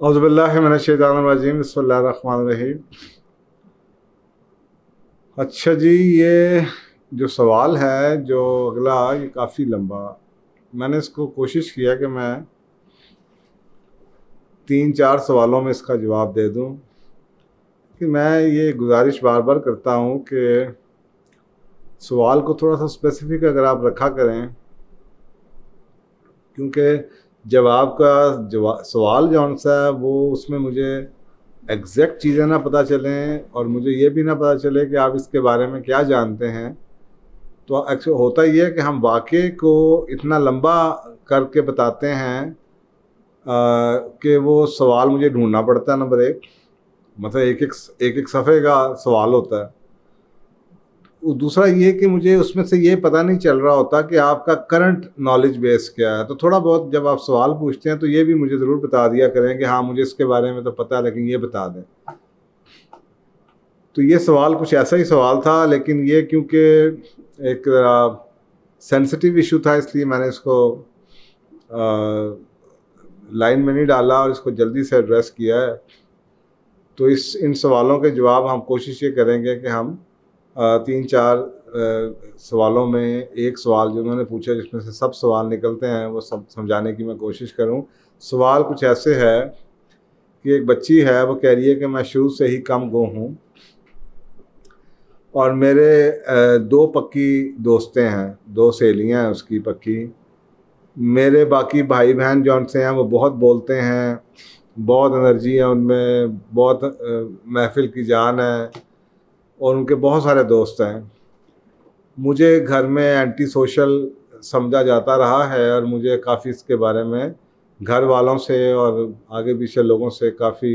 اعوذ باللہ من الشیطان الرجیم، بسم اللہ الرحمن الرحیم۔ اچھا جی، یہ جو سوال ہے جو اگلا، یہ کافی لمبا، میں نے اس کو کوشش کیا کہ میں 3-4 سوالوں میں اس کا جواب دے دوں، کہ میں یہ گزارش بار بار کرتا ہوں کہ سوال کو تھوڑا سا اسپیسیفک اگر آپ رکھا کریں، کیونکہ جواب کا سوال جو سا ہے وہ اس میں مجھے ایگزیکٹ چیزیں نہ پتہ چلیں اور مجھے یہ بھی نہ پتہ چلے کہ آپ اس کے بارے میں کیا جانتے ہیں۔ تو ہوتا یہ ہے کہ ہم واقعے کو اتنا لمبا کر کے بتاتے ہیں کہ وہ سوال مجھے ڈھونڈنا پڑتا ہے۔ نمبر ایک، مطلب ایک صفحے کا سوال ہوتا ہے۔ دوسرا یہ کہ مجھے اس میں سے یہ پتہ نہیں چل رہا ہوتا کہ آپ کا کرنٹ نالج بیس کیا ہے۔ تو تھوڑا بہت جب آپ سوال پوچھتے ہیں تو یہ بھی مجھے ضرور بتا دیا کریں کہ ہاں مجھے اس کے بارے میں تو پتہ ہے لیکن یہ بتا دیں۔ تو یہ سوال کچھ ایسا ہی سوال تھا، لیکن یہ کیونکہ ایک سینسٹیو ایشو تھا، اس لیے میں نے اس کو لائن میں نہیں ڈالا اور اس کو جلدی سے ایڈریس کیا ہے۔ تو ان سوالوں کے جواب ہم کوشش یہ کریں گے کہ ہم 3-4 سوالوں میں ایک سوال جو انہوں نے پوچھا جس میں سے سب سوال نکلتے ہیں وہ سب سمجھانے کی میں کوشش کروں۔ سوال کچھ ایسے ہے کہ ایک بچی ہے، وہ کہہ رہی ہے کہ میں شروع سے ہی کم گو ہوں اور میرے 2 پکی دوستیں ہیں، 2 سہیلیاں ہیں اس کی پکی۔ میرے باقی بھائی بہن جو ان سے ہیں وہ بہت بولتے ہیں، بہت انرجی ہے ان میں، بہت محفل کی جان ہے اور ان کے بہت سارے دوست ہیں۔ مجھے گھر میں اینٹی سوشل سمجھا جاتا رہا ہے اور مجھے کافی اس کے بارے میں گھر والوں سے اور آگے پیچھے لوگوں سے کافی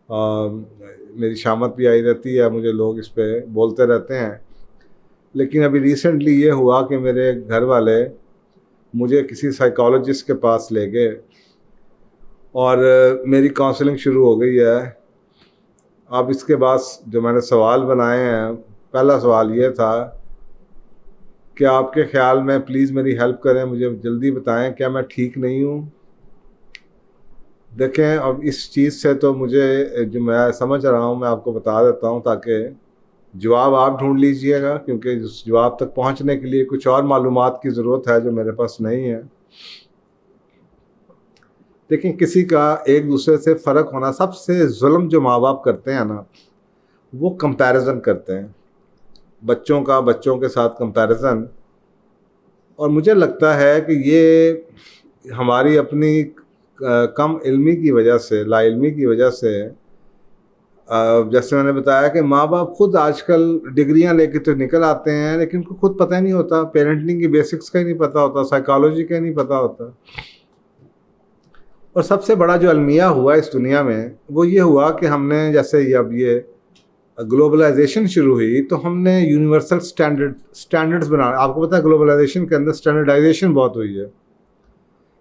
میری شامت بھی آئی رہتی ہے، مجھے لوگ اس پہ بولتے رہتے ہیں۔ لیکن ابھی ریسنٹلی یہ ہوا کہ میرے گھر والے مجھے کسی سائیکالوجسٹ کے پاس لے گئے اور میری کاؤنسلنگ شروع ہو گئی ہے۔ اب اس کے بعد جو میں نے سوال بنائے ہیں، پہلا سوال یہ تھا کہ آپ کے خیال میں پلیز میری ہیلپ کریں، مجھے جلدی بتائیں کیا میں ٹھیک نہیں ہوں۔ دیکھیں، اب اس چیز سے تو مجھے جو میں سمجھ رہا ہوں میں آپ کو بتا دیتا ہوں تاکہ جواب آپ ڈھونڈ لیجئے گا، کیونکہ اس جواب تک پہنچنے کے لیے کچھ اور معلومات کی ضرورت ہے جو میرے پاس نہیں ہے۔ دیکھیں، کسی کا ایک دوسرے سے فرق ہونا، سب سے ظلم جو ماں باپ کرتے ہیں نا، وہ کمپیریزن کرتے ہیں، بچوں کا بچوں کے ساتھ کمپیریزن۔ اور مجھے لگتا ہے کہ یہ ہماری اپنی کم علمی کی وجہ سے، لا علمی کی وجہ سے، جیسے میں نے بتایا کہ ماں باپ خود آج کل ڈگریاں لے کے تو نکل آتے ہیں لیکن ان کو خود پتہ ہی نہیں ہوتا، پیرنٹنگ کی بیسکس کا ہی نہیں پتہ ہوتا، سائیکالوجی کا ہی نہیں پتہ ہوتا۔ اور سب سے بڑا جو المیہ ہوا اس دنیا میں وہ یہ ہوا کہ ہم نے جیسے اب یہ گلوبلائزیشن شروع ہوئی تو ہم نے یونیورسل سٹینڈرڈز بنا، آپ کو پتہ ہے گلوبلائزیشن کے اندر سٹینڈرڈائزیشن بہت ہوئی ہے،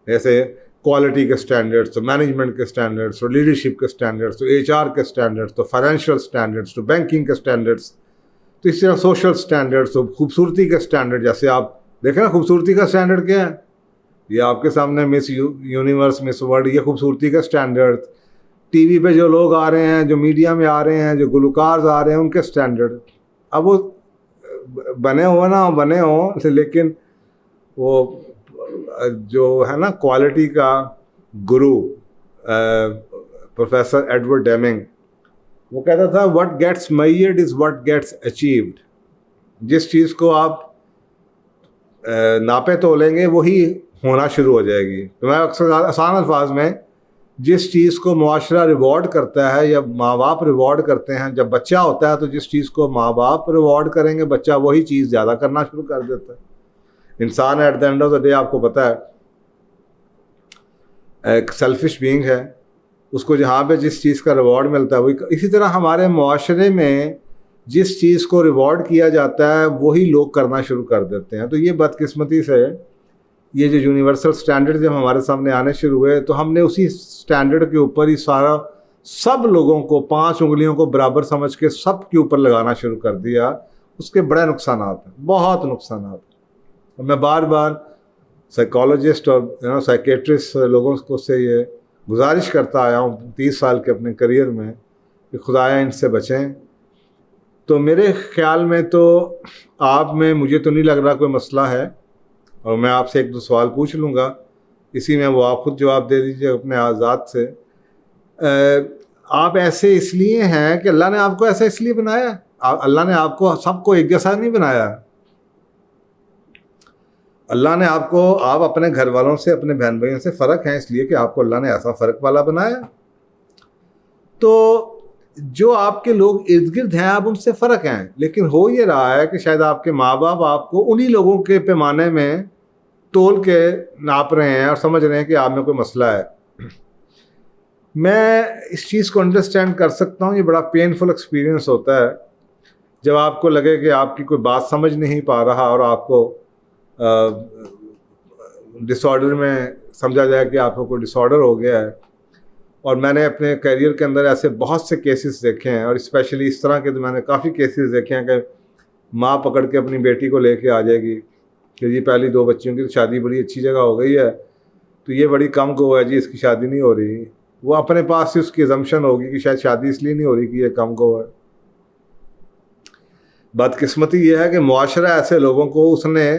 جیسے کوالٹی کے سٹینڈرڈز، تو مینجمنٹ کے سٹینڈرڈز، تو لیڈرشپ کے سٹینڈرڈز، تو HR کے سٹینڈرڈز، تو فائنینشیل سٹینڈرڈز، تو بینکنگ کے سٹینڈرڈز، تو اس طرح سوشل سٹینڈرڈز، تو خوبصورتی کے سٹینڈرڈ، جیسے آپ دیکھیں نا خوبصورتی کا سٹینڈرڈ کیا ہے، یہ آپ کے سامنے مس یونیورس، مس ورلڈ، یہ خوبصورتی کا سٹینڈرڈ۔ ٹی وی پہ جو لوگ آ رہے ہیں، جو میڈیا میں آ رہے ہیں، جو گلوکار آ رہے ہیں، ان کے سٹینڈرڈ، اب وہ بنے ہوں لیکن وہ جو ہے نا کوالٹی کا گرو پروفیسر ایڈورڈ ڈیمنگ، وہ کہتا تھا what gets measured is what gets achieved۔ جس چیز کو آپ ناپے تولیں گے وہی ہونا شروع ہو جائے گی۔ تو میں اکثر آسان الفاظ میں، جس چیز کو معاشرہ ریوارڈ کرتا ہے یا ماں باپ ریوارڈ کرتے ہیں، جب بچہ ہوتا ہے تو جس چیز کو ماں باپ ریوارڈ کریں گے بچہ وہی چیز زیادہ کرنا شروع کر دیتا ہے۔ انسان at the end of the day, آپ کو پتہ ہے، ایک سیلفش بینگ ہے، اس کو جہاں پہ جس چیز کا ریوارڈ ملتا ہے وہی۔ اسی طرح ہمارے معاشرے میں جس چیز کو ریوارڈ کیا جاتا ہے وہی لوگ کرنا شروع کر دیتے ہیں۔ تو یہ بدقسمتی سے یہ جو یونیورسل سٹینڈرڈ جب ہمارے سامنے آنے شروع ہوئے تو ہم نے اسی سٹینڈرڈ کے اوپر ہی سب لوگوں کو 5 انگلیوں کو برابر سمجھ کے سب کے اوپر لگانا شروع کر دیا۔ اس کے بڑے نقصانات ہیں، بہت نقصانات ہیں۔ اور میں بار بار سائیکالوجسٹ اور سائیکیٹرسٹ لوگوں کو سے یہ گزارش کرتا آیا ہوں 30 سال کے اپنے کریئر میں کہ خدایا ان سے بچیں. تو میرے خیال میں تو آپ میں مجھے تو نہیں لگ رہا کوئی مسئلہ ہے, اور میں آپ سے ایک دو سوال پوچھ لوں گا, اسی میں وہ آپ خود جواب دے دیجیے اپنے ذات سے. آپ ایسے اس لیے ہیں کہ اللہ نے آپ کو ایسا اس لیے بنایا؟ اللہ نے آپ کو سب کو ایک جیسا نہیں بنایا. اللہ نے آپ اپنے گھر والوں سے, اپنے بہن بھائیوں سے فرق ہیں اس لیے کہ آپ کو اللہ نے ایسا فرق والا بنایا. تو جو آپ کے لوگ ارد گرد ہیں آپ ان سے فرق ہیں, لیکن ہو یہ رہا ہے کہ شاید آپ کے ماں باپ آپ کو انہی لوگوں کے پیمانے میں تول کے ناپ رہے ہیں اور سمجھ رہے ہیں کہ آپ میں کوئی مسئلہ ہے. میں اس چیز کو انڈرسٹینڈ کر سکتا ہوں. یہ بڑا پینفل ایکسپیرئنس ہوتا ہے جب آپ کو لگے کہ آپ کی کوئی بات سمجھ نہیں پا رہا اور آپ کو ڈس آرڈر میں سمجھا جائے کہ آپ کو کوئی ڈس آرڈر ہو گیا ہے. اور میں نے اپنے کیریئر کے اندر ایسے بہت سے کیسز دیکھے ہیں, اور اسپیشلی اس طرح کے تو میں نے کافی کیسز دیکھے ہیں کہ ماں پکڑ کے اپنی بیٹی کو لے کے آ جائے گی کہ جی پہلی 2 بچیوں کی تو شادی بڑی اچھی جگہ ہو گئی ہے, تو یہ بڑی کم گو ہے جی, اس کی شادی نہیں ہو رہی. وہ اپنے پاس سے اس کی ازمپشن ہوگی کہ شاید شادی اس لیے نہیں ہو رہی کہ یہ کم گو ہے. بدقسمتی یہ ہے کہ معاشرہ ایسے لوگوں کو اس نے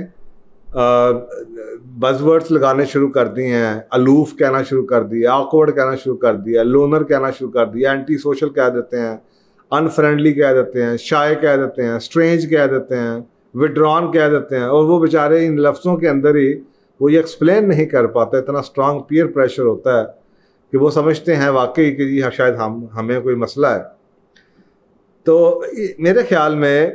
بز ورڈس لگانے شروع کر دی ہیں, الوف کہنا شروع کر دیا, آکورڈ کہنا شروع کر دیا, لونر کہنا شروع کر دیا, اینٹی سوشل کہہ دیتے ہیں, ان فرینڈلی کہہ دیتے ہیں, شائع کہہ دیتے ہیں, اسٹرینج کہہ دیتے ہیں, وڈران کہہ دیتے ہیں. اور وہ بیچارے ان لفظوں کے اندر ہی وہ یہ ایکسپلین نہیں کر پاتے, اتنا اسٹرانگ پیئر پریشر ہوتا ہے کہ وہ سمجھتے ہیں واقعی کہ جی شاید ہمیں کوئی مسئلہ ہے. تو میرے خیال میں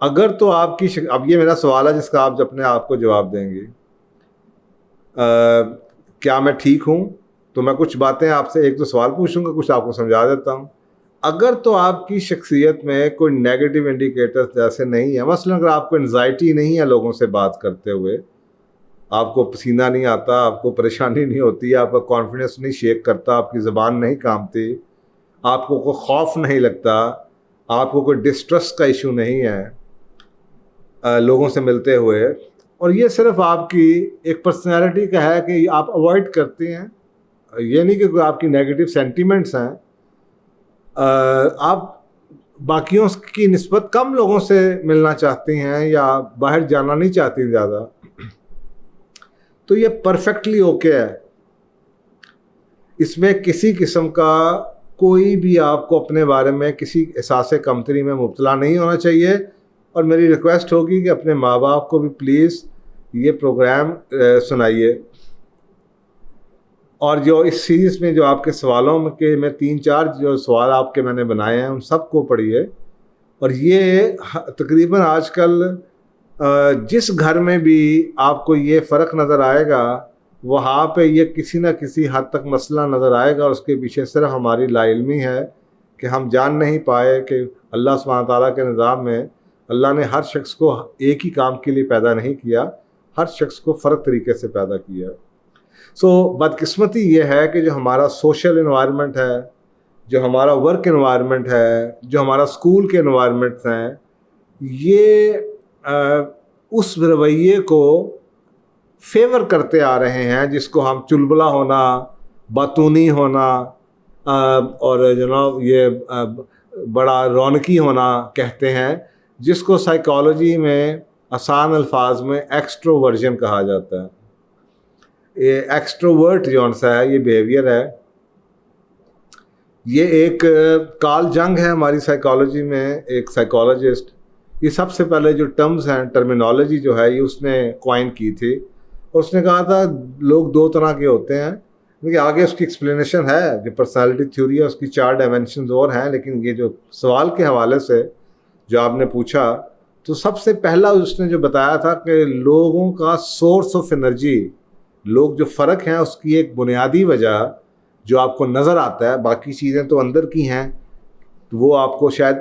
اگر تو آپ کی اب یہ میرا سوال ہے جس کا آپ اپنے آپ کو جواب دیں گے, کیا میں ٹھیک ہوں؟ تو میں کچھ باتیں آپ سے 1-2 سوال پوچھوں گا, کچھ آپ کو سمجھا دیتا ہوں. اگر تو آپ کی شخصیت میں کوئی نیگیٹو انڈیکیٹرز جیسے نہیں ہے, مثلا اگر آپ کو انزائٹی نہیں ہے لوگوں سے بات کرتے ہوئے, آپ کو پسینہ نہیں آتا, آپ کو پریشانی نہیں ہوتی, آپ کا کانفیڈنس نہیں شیک کرتا, آپ کی زبان نہیں کانپتی, آپ کو کوئی خوف نہیں لگتا, آپ کو کوئی ڈسٹرسٹ کا ایشو نہیں ہے لوگوں سے ملتے ہوئے, اور یہ صرف آپ کی ایک پرسنالٹی کا ہے کہ آپ اوائڈ کرتے ہیں, یہ نہیں کہ کوئی آپ کی نیگیٹو سینٹیمنٹس ہیں, آپ باقیوں کی نسبت کم لوگوں سے ملنا چاہتے ہیں یا باہر جانا نہیں چاہتی زیادہ, تو یہ پرفیکٹلی اوکے ہے. اس میں کسی قسم کا کوئی بھی آپ کو اپنے بارے میں کسی احساس کمتری میں مبتلا نہیں ہونا چاہیے. اور میری ریکویسٹ ہوگی کہ اپنے ماں باپ کو بھی پلیز یہ پروگرام سنائیے, اور جو اس سیریز میں جو آپ کے سوالوں میں 3-4 جو سوال آپ کے میں نے بنائے ہیں ان سب کو پڑھیے. اور یہ تقریباً آج کل جس گھر میں بھی آپ کو یہ فرق نظر آئے گا وہاں پہ یہ کسی نہ کسی حد تک مسئلہ نظر آئے گا, اور اس کے پیچھے صرف ہماری لا علمی ہے کہ ہم جان نہیں پائے کہ اللہ سبحانہ تعالیٰ کے نظام میں اللہ نے ہر شخص کو ایک ہی کام کے لیے پیدا نہیں کیا, ہر شخص کو فرق طریقے سے پیدا کیا. سو بدقسمتی یہ ہے کہ جو ہمارا سوشل انوائرمنٹ ہے, جو ہمارا ورک انوائرمنٹ ہے, جو ہمارا اسکول کے انوائرمنٹس ہیں, یہ اس رویے کو فیور کرتے آ رہے ہیں جس کو ہم چلبلا ہونا, باتونی ہونا اور جناب یہ بڑا رونقی ہونا کہتے ہیں, جس کو سائیکالوجی میں آسان الفاظ میں ایکسٹروورژن کہا جاتا ہے. یہ ایکسٹروورٹ جون سا ہے, یہ بیہیویئر ہے, یہ ایک کارل جنگ ہے ہماری سائیکالوجی میں, ایک سائیکالوجسٹ. یہ سب سے پہلے جو ٹرمز ہیں, ٹرمینالوجی جو ہے, یہ اس نے کوائن کی تھی, اور اس نے کہا تھا لوگ 2 طرح کے ہوتے ہیں. کیونکہ آگے اس کی ایکسپلینیشن ہے, جو پرسنالٹی تھیوری ہے اس کی 4 ڈائمینشنز اور ہیں, لیکن یہ جو سوال کے حوالے سے جو آپ نے پوچھا, تو سب سے پہلا اس نے جو بتایا تھا کہ لوگوں کا سورس آف انرجی, لوگ جو فرق ہیں اس کی ایک بنیادی وجہ جو آپ کو نظر آتا ہے, باقی چیزیں تو اندر کی ہیں, وہ آپ کو شاید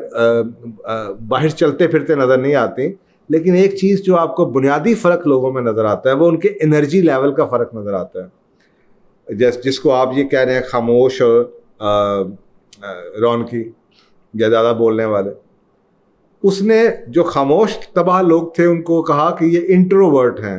باہر چلتے پھرتے نظر نہیں آتی, لیکن ایک چیز جو آپ کو بنیادی فرق لوگوں میں نظر آتا ہے وہ ان کے انرجی لیول کا فرق نظر آتا ہے. جس کو آپ یہ کہہ رہے ہیں خاموش اور رونقی یا زیادہ بولنے والے, اس نے جو خاموش تباہ لوگ تھے ان کو کہا کہ یہ انٹروورٹ ہیں,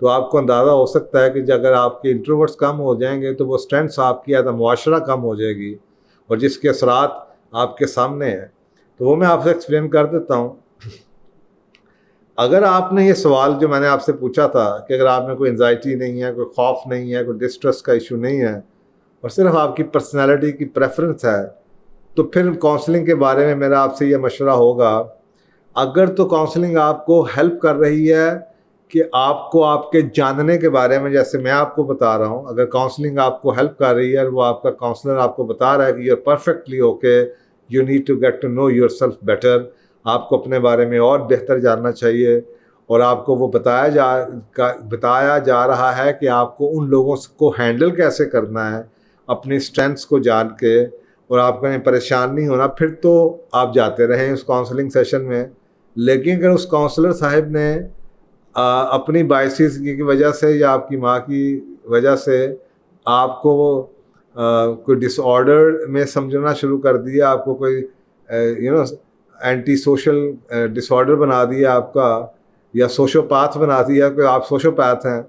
تو آپ کو اندازہ ہو سکتا ہے کہ اگر آپ کے انٹروورٹس کم ہو جائیں گے تو وہ اسٹرینتھس آپ کی ایز اے معاشرہ کم ہو جائے گی، اور جس کے اثرات آپ کے سامنے ہیں، تو وہ میں آپ سے ایکسپلین کر دیتا ہوں۔ اگر آپ نے یہ سوال جو میں نے آپ سے پوچھا تھا کہ اگر آپ میں کوئی انزائٹی نہیں ہے، کوئی خوف نہیں ہے، کوئی ڈسٹریس کا ایشو نہیں ہے، اور صرف آپ کی پرسنالٹی کی پریفرنس ہے، تو پھر کاؤنسلنگ کے بارے میں میرا آپ سے یہ مشورہ ہوگا، اگر تو کاؤنسلنگ آپ کو ہیلپ کر رہی ہے کہ آپ کو آپ کے جاننے کے بارے میں، جیسے میں آپ کو بتا رہا ہوں، اگر کاؤنسلنگ آپ کو ہیلپ کر رہی ہے اور وہ آپ کا کاؤنسلر آپ کو بتا رہا ہے کہ you are perfectly okay, you need to get to know yourself better, آپ کو اپنے بارے میں اور بہتر جاننا چاہیے، اور آپ کو وہ بتایا جا رہا ہے کہ آپ کو ان لوگوں کو ہینڈل کیسے کرنا ہے اپنی اسٹرینتھس کو جان کے، اور آپ کو پریشان نہیں ہونا، پھر تو آپ جاتے رہیں اس کاؤنسلنگ سیشن میں۔ لیکن اگر اس کاؤنسلر صاحب نے اپنی بائسز کی وجہ سے یا آپ کی ماں کی وجہ سے آپ کو کوئی ڈس آرڈر میں سمجھنا شروع کر دیا، آپ کو کوئی اینٹی سوشل ڈس آرڈر بنا دیا آپ کا، یا سوشو پاتھ بنا دیا کہ آپ سوشو پیتھ ہیں،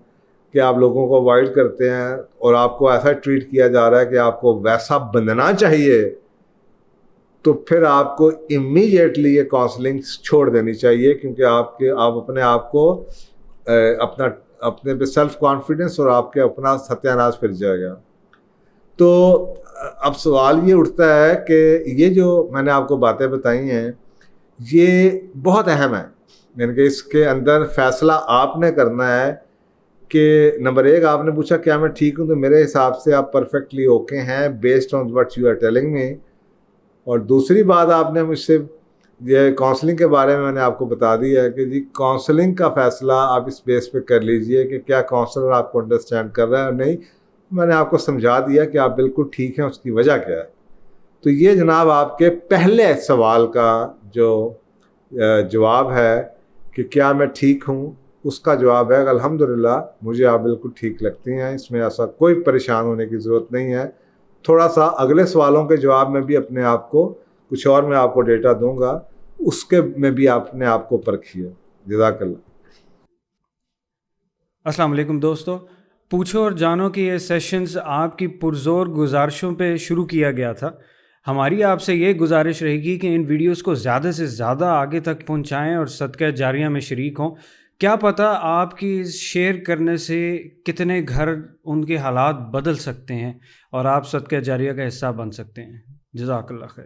کہ آپ لوگوں کو اوائڈ کرتے ہیں اور آپ کو ایسا ٹریٹ کیا جا رہا ہے کہ آپ کو ویسا بننا چاہیے، تو پھر آپ کو امیڈیٹلی یہ کاؤنسلنگ چھوڑ دینی چاہیے، کیونکہ آپ اپنے آپ کو اپنے پہ سیلف کانفیڈنس اور آپ کے اپنا ستیہ ناش پھر جائے گا۔ تو اب سوال یہ اٹھتا ہے کہ یہ جو میں نے آپ کو باتیں بتائی ہیں یہ بہت اہم ہے، یعنی کہ اس کے اندر فیصلہ آپ نے کرنا ہے کہ نمبر ایک آپ نے پوچھا کیا میں ٹھیک ہوں، تو میرے حساب سے آپ پرفیکٹلی اوکے ہیں based on what you are telling me. اور دوسری بات آپ نے مجھ سے یہ کاؤنسلنگ کے بارے میں نے آپ کو بتا دیا ہے کہ جی کاؤنسلنگ کا فیصلہ آپ اس بیس پہ کر لیجئے کہ کیا کاؤنسلر آپ کو انڈرسٹینڈ کر رہا ہے اور نہیں۔ میں نے آپ کو سمجھا دیا کہ آپ بالکل ٹھیک ہیں، اس کی وجہ کیا ہے۔ تو یہ جناب آپ کے پہلے سوال کا جو جواب ہے کہ کیا میں ٹھیک ہوں، اس کا جواب ہے الحمدللہ مجھے آپ بالکل ٹھیک لگتی ہیں، اس میں ایسا کوئی پریشان ہونے کی ضرورت نہیں ہے۔ تھوڑا سا اگلے سوالوں کے جواب میں بھی اپنے آپ کو کچھ اور میں آپ کو ڈیٹا دوں گا، اس کے میں بھی اپنے آپ کو پرکھیے۔ جزاک اللہ۔ السلام علیکم دوستو، پوچھو اور جانو کہ یہ سیشنز آپ کی پرزور گزارشوں پہ شروع کیا گیا تھا۔ ہماری آپ سے یہ گزارش رہے گی کہ ان ویڈیوز کو زیادہ سے زیادہ آگے تک پہنچائیں اور صدقہ جاریہ میں شریک ہوں۔ کیا پتہ آپ کی شیئر کرنے سے کتنے گھر ان کے حالات بدل سکتے ہیں اور آپ صدقہ جاریہ کا حصہ بن سکتے ہیں۔ جزاک اللہ خیر۔